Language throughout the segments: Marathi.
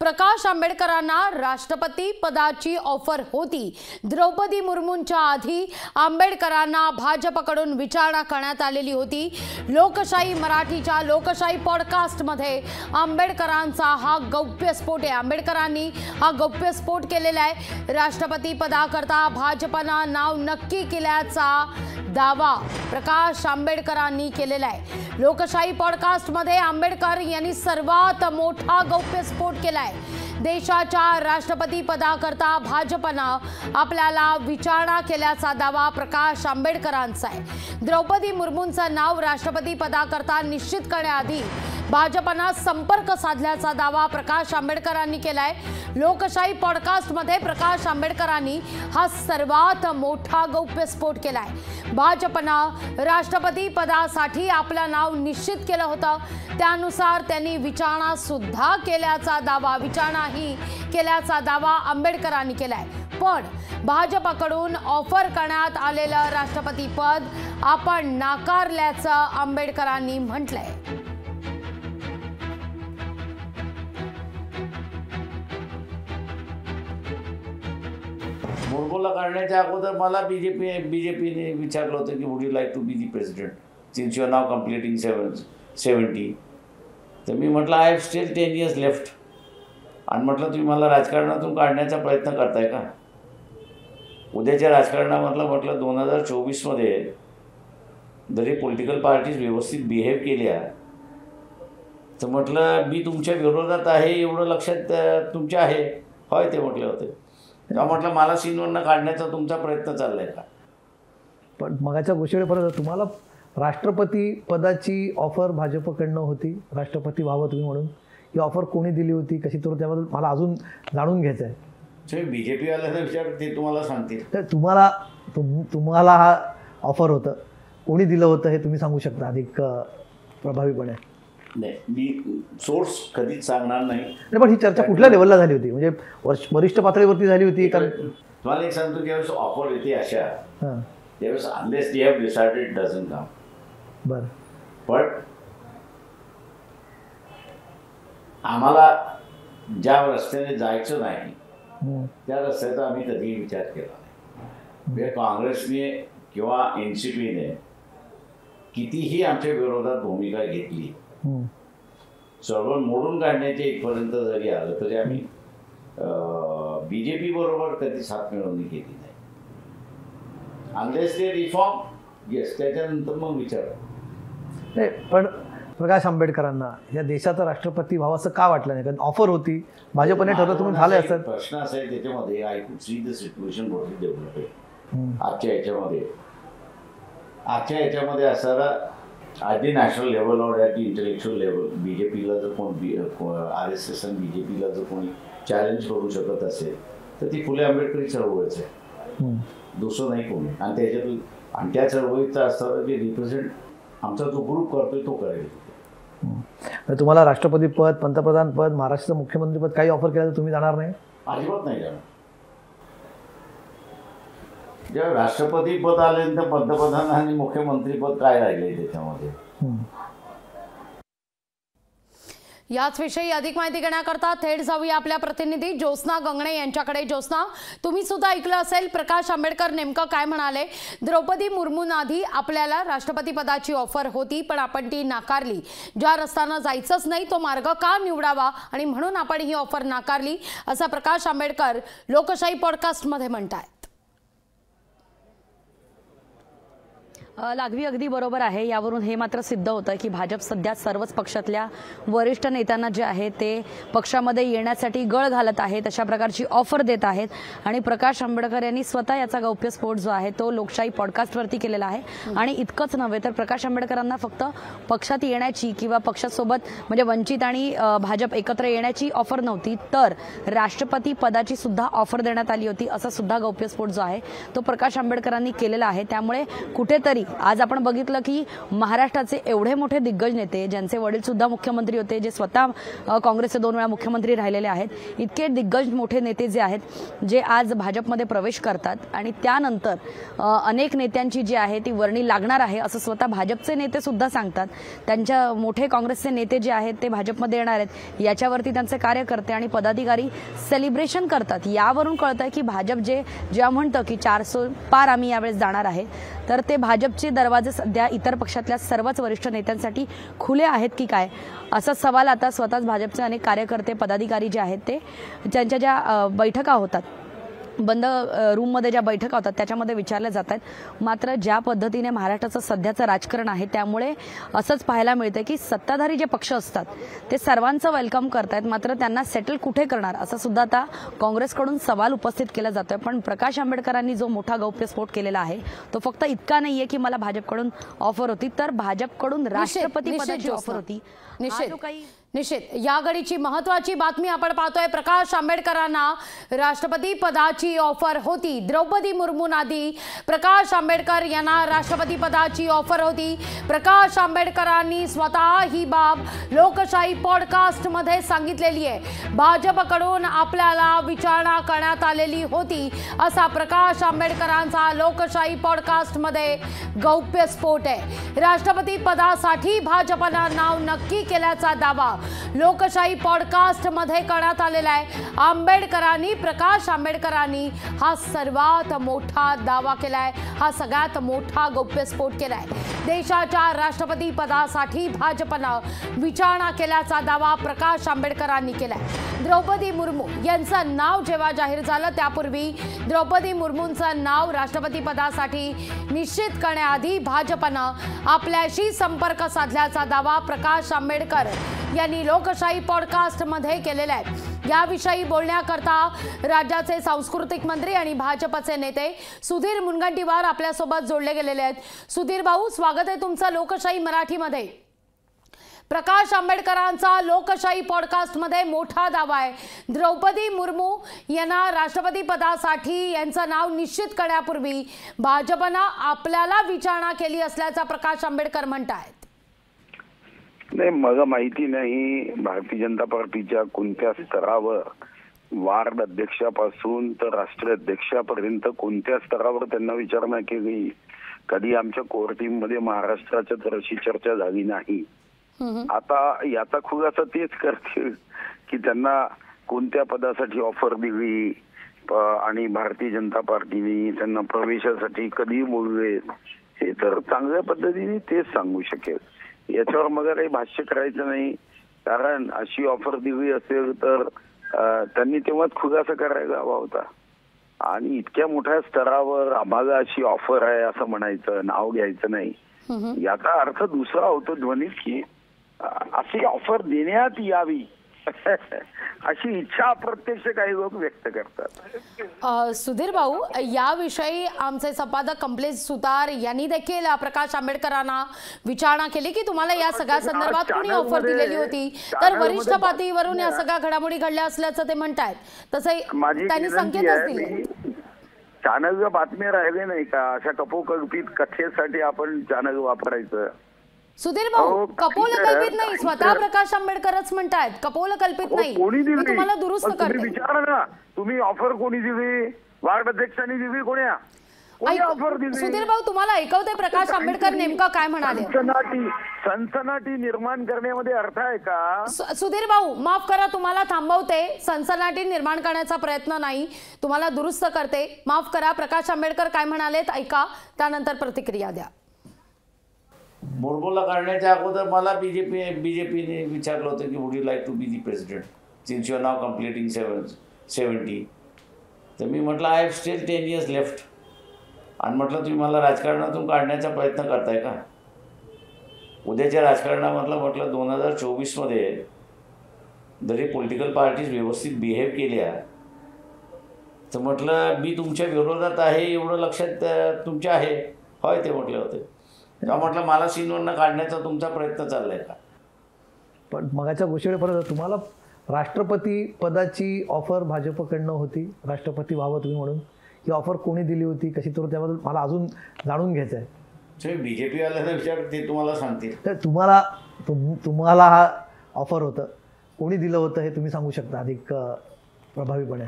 प्रकाश आंबेडकरांना राष्ट्रपती पदाची ऑफर होती। द्रौपदी मुर्मूंच्या आधी आंबेडकरांना भाजपकडून विचारणा करण्यात आलेली होती। लोकशाही मराठीच्या लोकशाही पॉडकास्ट मध्ये आंबेडकरांचा हा गौप्यस्फोट आहे। आंबेडकरांनी हा गौप्यस्फोट केलेला आहे। राष्ट्रपती पदाकरता भाजपनं नाव नक्की केल्याचा दावा प्रकाश आंबेडकरांनी केलेला आहे। लोकशाही पॉडकास्ट मध्ये आंबेडकर यांनी सर्वात मोठा गौप्यस्फोट केलाय। देशाच्या राष्ट्रपती पदाकरता भाजपनं आपल्याला विचारणा केल्याचा दावा प्रकाश आंबेडकरांचा आहे। द्रौपदी मुर्मूंचं नाव राष्ट्रपती पदाकरता निश्चित करण्याआधी भाजपनं संपर्क साधल्याचा दावा प्रकाश आंबेडकरांनी केलाय। लोकशाही पॉडकास्ट मध्ये प्रकाश आंबेडकरांनी हा सर्वात मोठा गौप्यस्फोट केलाय। भाजपनं राष्ट्रपती पदासाठी आपलं नाव निश्चित केलं होतं, त्यानुसार त्यांनी विचारणा सुद्धा केल्याचा दावा आंबेडकरांनी केलाय। पण भाजपकडून ऑफर करण्यात आलेलं राष्ट्रपती पद आपण नाकारल्याचं आंबेडकरांनी म्हटलंय। मुर्मूला काढण्याच्या अगोदर मला बीजेपीने विचारलं होतं की would you like to be the president since you are now completing 70। तर मी म्हटलं I have still 10 years left. आणि म्हटलं तुम्ही मला राजकारणातून काढण्याचा प्रयत्न करताय का? उद्याच्या राजकारणामधलं म्हटलं 2024मध्ये जरी पॉलिटिकल पार्टीज व्यवस्थित बिहेव केल्या तर म्हटलं मी तुमच्या विरोधात आहे एवढं लक्षात तुमच्या आहे होय ते म्हटले होते। तेव्हा म्हटलं मला सीनवरनं काढण्याचा तुमचा प्रयत्न चाललाय का? पण मगाच्या गोष्टीपर्यंत तुम्हाला राष्ट्रपती पदाची ऑफर भाजपकडनं होती, राष्ट्रपती व्हावं तुम्ही म्हणून। ही ऑफर कोणी दिली होती, कशी? तर त्याबद्दल मला अजून जाणून घ्यायचं आहे। बीजेपी वाल्यांना विचार, ते तुम्हाला सांगतील। तर तुम्हाला हा ऑफर होतं, कोणी दिलं होतं हे तुम्ही सांगू शकता अधिक प्रभावीपणे? नाही, मी सोर्स कधीच सांगणार नाही। पण ही चर्चा कुठल्या लेवलला झाली होती? म्हणजे वरिष्ठ पातळीवरती झाली होती? कारण तुम्हाला एक सांगतो, ज्यावेळेस ऑफर येते अशा त्यावेळेस unless they have decided it doesn't come. बरं, पण आम्हाला ज्या रस्त्याने जायचं नाही त्या रस्त्याचा आम्ही कधीही विचार केला नाही। म्हणजे काँग्रेसने किंवा NCPने कितीही आमच्या विरोधात भूमिका घेतली, चळवळ मोडून काढण्याचे इथपर्यंत जरी आलं तरी आम्ही BJP बरोबर कधी साथ मिळवणी केली नाही। अनलेस ते रिफॉर्म येस, त्याच्यानंतर मग विचार नाही। पण प्रकाश आंबेडकरांना या देशाचा राष्ट्रपती व्हावं असं का वाटलं नाही? कारण ऑफर होती, भाजपने ठरलं, तुम्ही झाले असतात। प्रश्न असा आहे त्याच्यामध्ये, I could see the situation what is developing आजच्या याच्यामध्ये असणारा ॲट दी नॅशनल लेवल और ॲट दी इंटेलेक्च्युअल लेवल BJPला जर कोण RSS आणि BJPला जर कोणी चॅलेंज करू शकत असेल तर ती फुले आंबेडकरी चळवळच आहे, दुसरं नाही कोणी। आणि त्याच्यातून आणि त्या चळवळीचा असताना जे रिप्रेझेंट आमचा जो ग्रुप करतोय तो करेल। तुम्हाला राष्ट्रपती पद, पंतप्रधान पद, महाराष्ट्राचं मुख्यमंत्री पद काही ऑफर केलं तर तुम्ही जाणार नाही? अजिबात नाही जाणार। जेव्हा राष्ट्रपती पद आल्यानंतर पंतप्रधान आणि मुख्यमंत्री पद काय राहिले त्याच्यामध्ये? याच विषयी अधिक माहिती घेण्याकरता थेट जाऊया आपल्या प्रतिनिधी ज्योत्स्ना गंगणे यांच्याकडे। ज्योत्स्ना, तुम्ही सुद्धा ऐकलं असेल प्रकाश आंबेडकर नेमकं काय म्हणाले? द्रौपदी मुर्मूंआधी आपल्याला राष्ट्रपती पदाची ऑफर होती पण आपण ती नाकारली। ज्या रस्त्यानं जायचंच नाही तो मार्ग का निवडावा आणि म्हणून आपण ही ऑफर नाकारली, असं प्रकाश आंबेडकर लोकशाही पॉडकास्ट मध्ये म्हणतायत। लागवी अगदी बरोबर आहे। यावरून हे मात्र सिद्ध होतं की भाजप सध्या सर्वच पक्षातल्या वरिष्ठ नेत्यांना जे आहे ते पक्षामध्ये येण्यासाठी गळ घालत आहेत, अशा प्रकारची ऑफर देत आहेत। आणि प्रकाश आंबेडकर यांनी स्वतः याचा गौप्यस्फोट जो आहे तो लोकशाही पॉडकास्टवरती केलेला आहे। आणि इतकंच नव्हे तर प्रकाश आंबेडकरांना फक्त पक्षात येण्याची किंवा पक्षासोबत म्हणजे वंचित आणि भाजप एकत्र येण्याची ऑफर नव्हती, तर राष्ट्रपती पदाची सुद्धा ऑफर देण्यात आली होती, असा सुद्धा गौप्यस्फोट जो आहे तो प्रकाश आंबेडकरांनी केलेला आहे। त्यामुळे कुठेतरी आज आपण बघितलं की महाराष्ट्राचे एवढे मोठे दिग्गज नेते, ज्यांचे वडील सुद्धा मुख्यमंत्री होते, जे स्वतः काँग्रेसचे 2 वेळा मुख्यमंत्री राहिलेले आहेत, इतके दिग्गज मोठे नेते जे आहेत, जे आज भाजपमध्ये प्रवेश करतात आणि त्यानंतर अनेक नेत्यांची जी आहे ती वर्णी लागणार आहे असं स्वतः भाजपचे नेते सुद्धा सांगतात. त्यांच्या मोठे काँग्रेसचे नेते जे आहेत ते भाजपमध्ये येणार आहेत, याच्यावरती त्यांचे कार्यकर्ते आणि पदाधिकारी सेलिब्रेशन करतात. यावरून कळतंय की भाजप जेव्हा म्हणतं की 400 पार आम्ही यावेळेस जाणार आहे, तर ते भाजपचे दरवाजे सध्या इतर पक्षातल्या सर्वच वरिष्ठ नेत्यांसाठी खुले आहेत की काय, असा सवाल आता स्वतःच भाजपचे अनेक कार्यकर्ते पदाधिकारी जे आहेत ते त्यांच्या ज्या बैठका होतात, बंद रूममध्ये ज्या बैठका होतात त्याच्यामध्ये विचारल्या जात आहेत. मात्र ज्या पद्धतीने महाराष्ट्राचं सध्याचं राजकारण आहे त्यामुळे असंच पाहायला मिळतं की सत्ताधारी जे पक्ष असतात ते सर्वांचं वेलकम करतायत, मात्र त्यांना सेटल कुठे करणार असा सुद्धा आता काँग्रेसकडून सवाल उपस्थित केला जातोय. पण प्रकाश आंबेडकरांनी जो मोठा गौप्यस्फोट केलेला आहे तो फक्त इतका नाहीये की मला भाजपकडून ऑफर होती, तर भाजपकडून राष्ट्रपती पदाची ऑफर होती. निश्चित या घडीची महत्वाची बातमी आपण पाहतोय. प्रकाश आंबेडकरांना राष्ट्रपती पदाची ऑफर होती. द्रौपदी मुर्मूंआधी प्रकाश आंबेडकर यांना राष्ट्रपती पदाची ऑफर होती. प्रकाश आंबेडकरांनी स्वतः ही बाब लोकशाही पॉडकास्ट मध्ये सांगितलेली आहे. भाजपकडून आपल्याला विचारणा करण्यात आलेली होती असा प्रकाश आंबेडकरांचा लोकशाही पॉडकास्ट मध्ये गौप्यस्फोट आहे. राष्ट्रपती पदासाठी भाजपनं नाव नक्की केल्याचा दावा लोकशाही पॉडकास्ट मध्ये करण्यात आलेला आहे. प्रकाश आंबेडकरांनी हा सर्वात मोठा दावा केलाय, हा सगळ्यात मोठा गौप्यस्फोट केलाय. देशाच्या राष्ट्रपती पदासाठी भाजपनं विचारणा केल्याचा दावा प्रकाश आंबेडकरांनी केलाय. द्रौपदी मुर्मू यांचं नाव जेव्हा जाहीर झालं त्यापूर्वी द्रौपदी मुर्मूंचं नाव राष्ट्रपती पदासाठी निश्चित करण्याआधी भाजपनं आपल्याशी संपर्क साधल्याचा दावा प्रकाश आंबेडकर यांनी लोकशाही पॉडकास्ट मध्ये केलेला आहे. याविषयी बोलण्याकरता राज्याचे सांस्कृतिक मंत्री आणि भाजपचे नेते सुधीर मुनगंटीवार आपल्यासोबत जोडले गेलेले आहेत. सुधीर भाऊ, स्वागत आहे तुमचं लोकशाही मराठीमध्ये. प्रकाश आंबेडकरांचा लोकशाही पॉडकास्ट मध्ये मोठा दावा आहे. द्रौपदी मुर्मू यांना राष्ट्रपती पदासाठी यांचं नाव निश्चित करण्यापूर्वी भाजपनं आपल्याला विचारणा केली असल्याचा प्रकाश आंबेडकर म्हणतायत. नाही, मला माहिती नाही भारतीय जनता पार्टीच्या कोणत्या स्तरावर, वार्ड अध्यक्षापासून तर राष्ट्रीय अध्यक्षापर्यंत कोणत्या स्तरावर त्यांना विचारणा केली. कधी आमच्या कोर टीम मध्ये महाराष्ट्राच्या तर अशी चर्चा झाली नाही. आता याचा खुलासा तेच करतील की त्यांना कोणत्या पदासाठी ऑफर दिली आणि भारतीय जनता पार्टीने त्यांना प्रवेशासाठी कधी बोलवे, हे तर चांगल्या पद्धतीने तेच सांगू शकेल. याच्यावर मला काही भाष्य करायचं नाही, कारण अशी ऑफर दिली असेल तर त्यांनी तेव्हाच खुलासा करायला हवा होता. आणि इतक्या मोठ्या स्तरावर आम्हाला अशी ऑफर आहे असं म्हणायचं, नाव घ्यायचं नाही, याचा अर्थ दुसरा होतो ध्वनीत की अशी ऑफर देण्यात यावी अशी इच्छा अप्रत्यक्ष काही लोक व्यक्त करतात. सुधीर भाऊ, याविषयी आमचे संपादक कमलेश सुतार यांनी देखील प्रकाश आंबेडकरांना विचारणा केली की तुम्हाला या सगळ्या संदर्भात कोणी ऑफर दिलेली होती, तर वरिष्ठ पातळीवरून या सगळ्या घडामोडी घडल्या असल्याचं ते म्हणतायत. तसं त्यांनी संकेतच दिले. चॅनल बातम्या राहिले नाही का, अशा कपोकल्पित कथेसाठी आपण चॅनल वापरायचं. सुधीर भाऊ, कपोलकल्पित नाही, स्वतः प्रकाश आंबेडकरच म्हणतायत कपोलकल्पित नाही. कोणी दिली तुम्हाला दुरुस्त करते. विचारा ना तुम्ही, ऑफर कोणी दिली? वार्ड अध्यक्षांनी दिली? कोण्या ऑफर दिली? सुधीर भाऊ, तुम्हाला ऐकवते प्रकाश आंबेडकर नेमका काय म्हणाले? सनसनाटी निर्माण करण्यामध्ये अर्थ आहे का? सुधीर भाऊ, माफ करा, तुम्हाला थांबवते. सनसनाटी निर्माण करण्याचा प्रयत्न नाही, तुम्हाला दुरुस्त करते. माफ करा. प्रकाश आंबेडकर काय म्हणालेत ऐका, त्यानंतर प्रतिक्रिया द्या. मुर्मूला काढण्याच्या अगोदर मला बीजेपीने विचारलं होतं की would you like to be the president since you are now completing 70. तर मी म्हटलं I have still 10 years left. आणि म्हटलं तुम्ही मला राजकारणातून काढण्याचा प्रयत्न करताय का? उद्याच्या राजकारणामधलं म्हटलं 2024मध्ये जरी पॉलिटिकल पार्टीज व्यवस्थित बिहेव केल्या तर म्हटलं मी तुमच्या विरोधात आहे एवढं लक्षात तुमच्या आहे. होय ते म्हटले होते. तेव्हा म्हटलं मला सीनवरनं काढण्याचा तुमचा प्रयत्न चाललाय का? पण मगाच्या गोष्टीपर्यंत तुम्हाला राष्ट्रपती पदाची ऑफर भाजपकडनं होती, राष्ट्रपती व्हावं तुम्ही म्हणून. ही ऑफर कोणी दिली होती, कशी तर त्याबद्दल मला अजून जाणून घ्यायचं आहे. BJP वाल्यांना विचार, ते तुम्हाला सांगतील. तर तुम्हाला हा ऑफर होतं, कोणी दिलं होतं हे तुम्ही सांगू शकता अधिक प्रभावीपणे?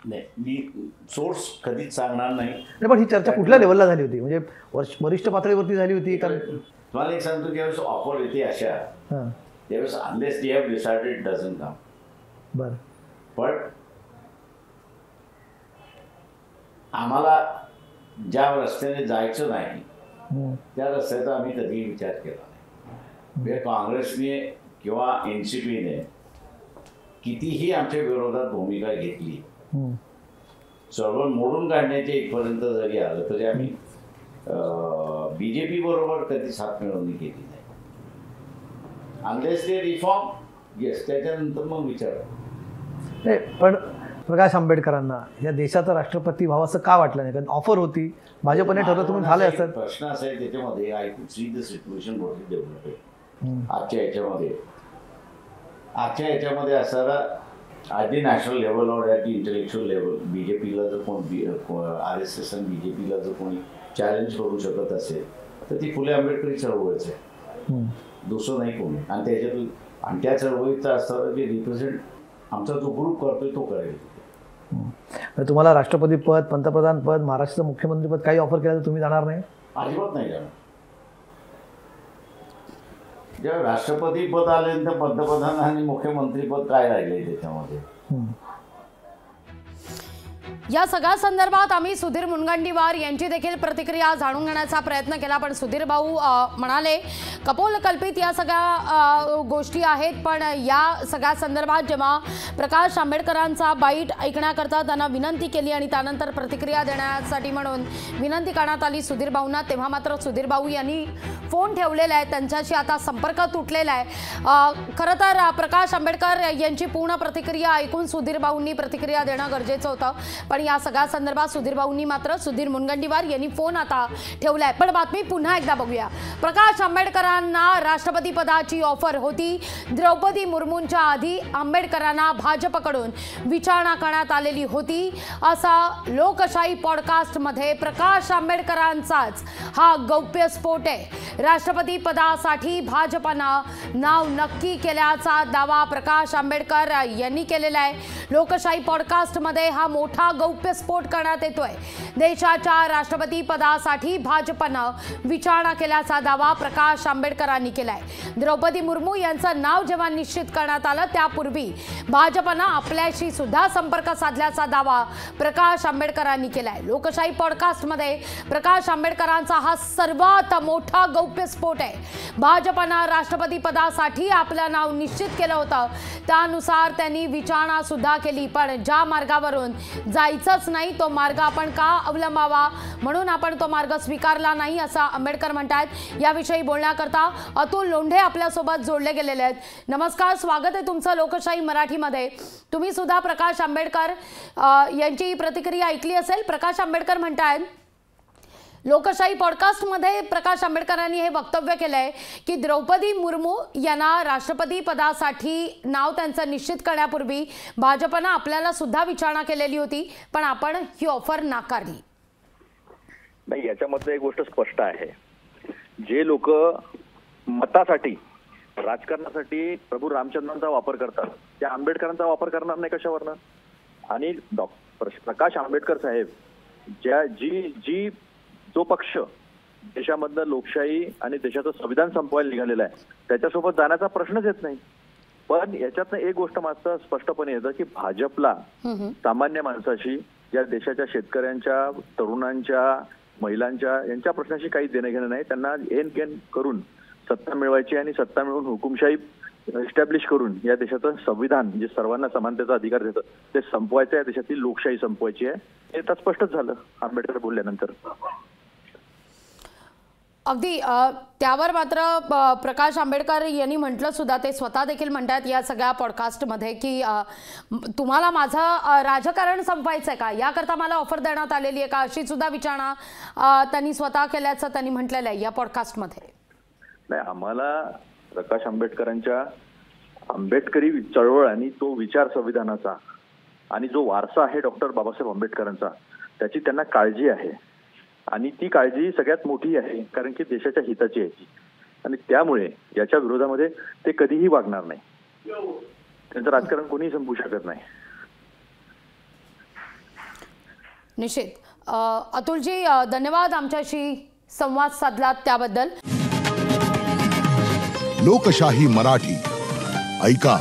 नाही, मी सोर्स कधीच सांगणार नाही. पण ही चर्चा कुठल्या लेवलला झाली होती, म्हणजे वरिष्ठ पातळीवरती झाली होती? कारण तुम्हाला एक सांगतो, ज्यावेळेस ऑफर येते अशा, त्यावेळेस unless they have decided doesn't come. बरं. पण आम्हाला ज्या रस्त्याने जायचं नाही त्या रस्त्याचा आम्ही कधीही विचार केला नाही. म्हणजे काँग्रेसने किंवा NCPने कितीही आमच्या विरोधात भूमिका घेतली, चळवळ मोडून काढण्याच्या इथपर्यंत जरी आलं तरी आम्ही BJP बरोबर कधीच हातमिळवणी केली नाही. अनलेस ते रिफॉर्म, येस, त्याच्यानंतर मग विचार. नाही, पण प्रकाश आंबेडकरांना या देशाचा राष्ट्रपती व्हावंसं का वाटलं नाही? कारण ऑफर होती, भाजपने ठरवलं, तुम्ही झाले असतात. प्रश्न असा आहे त्याच्यामध्ये, I could see the situation what is developing आजच्या याच्यामध्ये असणारा ॲट दी नॅशनल लेवलवर, ॲट दी इंटलेक्च्युअल लेवल, BJPला जर कोण RSS आणि BJPला जर कोणी चॅलेंज करू शकत असेल तर ती फुले आंबेडकरी चळवळच आहे, दुसरं नाही कोणी. आणि त्याच्यातून आणि त्या चळवळीचं असणारं जे रिप्रेझेंट आमचा जो ग्रुप करतोय तो करेल. तुम्हाला राष्ट्रपती पद, पंतप्रधान पद, महाराष्ट्राचं मुख्यमंत्री पद काही ऑफर केलं तर तुम्ही जाणार नाही? अजिबात नाही जाणार. जेव्हा राष्ट्रपती पद आले तर पंतप्रधान आणि मुख्यमंत्री पद काय राहिले त्याच्यामध्ये? या सगळ्या संदर्भात आम्ही सुधीर मुनगंटीवार यांची देखील प्रतिक्रिया जाणून घेण्याचा प्रयत्न केला, पण सुधीर भाऊ म्हणाले कपोलकल्पित या सगळ्या गोष्टी आहेत. पण या सगळ्या संदर्भात जेव्हा प्रकाश आंबेडकरांचा बाईट ऐकण्याकरता त्यांना विनंती केली आणि त्यानंतर प्रतिक्रिया देण्यासाठी म्हणून विनंती करण्यात आली सुधीर भाऊंना, तेव्हा मात्र सुधीर भाऊ यांनी फोन ठेवलेला आहे, त्यांच्याशी आता संपर्क तुटलेला आहे. खरं तर प्रकाश आंबेडकर यांची पूर्ण प्रतिक्रिया ऐकून सुधीर भाऊंनी प्रतिक्रिया देणं गरजेचं होतं. पण या सगळ्या संदर्भात सुधीर भाऊंनी मात्र सुधीर मुनगंटीवार यांनी फोन आता ठेवलाय. पण बातमी पुन्हा एकदा बघूया. प्रकाश आंबेडकरांना राष्ट्रपती पदाची ऑफर होती. द्रौपदी मुर्मूंच्या आधी आंबेडकरांना भाजपकडून विचारणा करण्यात आलेली होती, असा लोकशाही पॉडकास्टमध्ये प्रकाश आंबेडकरांचाच हा गौप्यस्फोट आहे. राष्ट्रपती पदासाठी भाजपनं नाव नक्की केल्याचा दावा प्रकाश आंबेडकर यांनी केलेला आहे. लोकशाही पॉडकास्टमध्ये हा मोठा गौप्यस्फोट करण्यात येतोय. देशाच्या राष्ट्रपती पदासाठी भाजपनं विचारणा केल्याचा दावा प्रकाश आंबेडकरांनी केलाय. द्रौपदी मुर्मू यांचं नाव जेव्हा निश्चित करण्यात आलं त्यापूर्वी भाजपनं आपल्याशी सुद्धा संपर्क साधल्याचा दावा प्रकाश आंबेडकरांनी केलाय. लोकशाही पॉडकास्टमध्ये प्रकाश आंबेडकरांचा हा सर्वात मोठा गौप्यस्फोट आहे. भाजपनं राष्ट्रपती पदासाठी आपलं नाव निश्चित केलं होतं, त्यानुसार त्यांनी विचारणा सुद्धा केली. पण ज्या मार्गावरून जायचंच नाही तो मार्ग आपण का अवलंबावा, म्हणून आपण तो मार्ग स्वीकारला नाही, असं आंबेडकर म्हणतात. याविषयी बोलण्याकरता अतुल लोंढे आपल्यासोबत जोडले गेलेले आहेत. नमस्कार, स्वागत आहे तुमचं लोकशाही मराठीमध्ये. तुम्ही सुद्धा प्रकाश आंबेडकर यांची प्रतिक्रिया ऐकली असेल. प्रकाश आंबेडकर म्हणतात, लोकशाही पॉडकास्टमध्ये प्रकाश आंबेडकरांनी हे वक्तव्य केलंय की द्रौपदी मुर्मू यांना राष्ट्रपती पदासाठी नाव त्यांचं निश्चित करण्यापूर्वी भाजपनं आपल्याला सुद्धा विचारणा केलेली होती, पण आपण ही ऑफर नाकारली. नाही, याच्यामध्ये एक गोष्ट स्पष्ट आहे. जे लोक मतासाठी, राजकारणासाठी प्रभू रामचंद्रांचा वापर करतात त्या आंबेडकरांचा वापर करणार नाही कशावरनं? आणि प्रकाश आंबेडकर साहेब जी जो पक्ष देशामधलं लोकशाही आणि देशाचं संविधान संपवायला निघालेला आहे त्याच्यासोबत जाण्याचा प्रश्नच येत नाही. पण याच्यातनं एक गोष्ट मात्र स्पष्टपणे येतं की भाजपला सामान्य माणसाशी, या देशाच्या शेतकऱ्यांच्या, तरुणांच्या, महिलांच्या यांच्या प्रश्नाशी काही देणं घेणं नाही. त्यांना एन केन करून सत्ता मिळवायची आणि सत्ता मिळवून हुकुमशाही इस्टॅब्लिश करून या देशाचं संविधान जे सर्वांना समानतेचा अधिकार देतं ते संपवायचं, या देशातील लोकशाही संपवायची आहे. हे तर स्पष्टच झालं आंबेडकर बोलल्यानंतर. अगदी त्यावर मात्र प्रकाश आंबेडकर यांनी म्हटलं सुद्धा, ते स्वतः देखील म्हणतात या सगळ्या पॉडकास्टमध्ये की तुम्हाला माझं राजकारण संपवायचं आहे का, याकरता मला ऑफर देण्यात आलेली आहे का, अशी सुद्धा विचारणा त्यांनी स्वतः केल्याचं त्यांनी म्हटलेलं आहे या पॉडकास्टमध्ये. नाही, आम्हाला प्रकाश आंबेडकरांच्या आंबेडकरी चळवळ आणि तो विचार संविधानाचा आणि जो वारसा आहे डॉक्टर बाबासाहेब आंबेडकरांचा, त्याची त्यांना काळजी आहे. आणि ती काळजी सगळ्यात मोठी आहे, कारण की देशाच्या हिताची आहे ती. आणि त्यामुळे याच्या विरोधामध्ये ते कधीही वागणार नाही. त्यांचं राजकारण कोणीही संपवू शकत नाही. निश्चित. अतुलजी, धन्यवाद आमच्याशी संवाद साधलात त्याबद्दल. लोकशाही मराठी ऐका,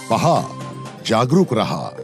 पहा, जागरूक रहा.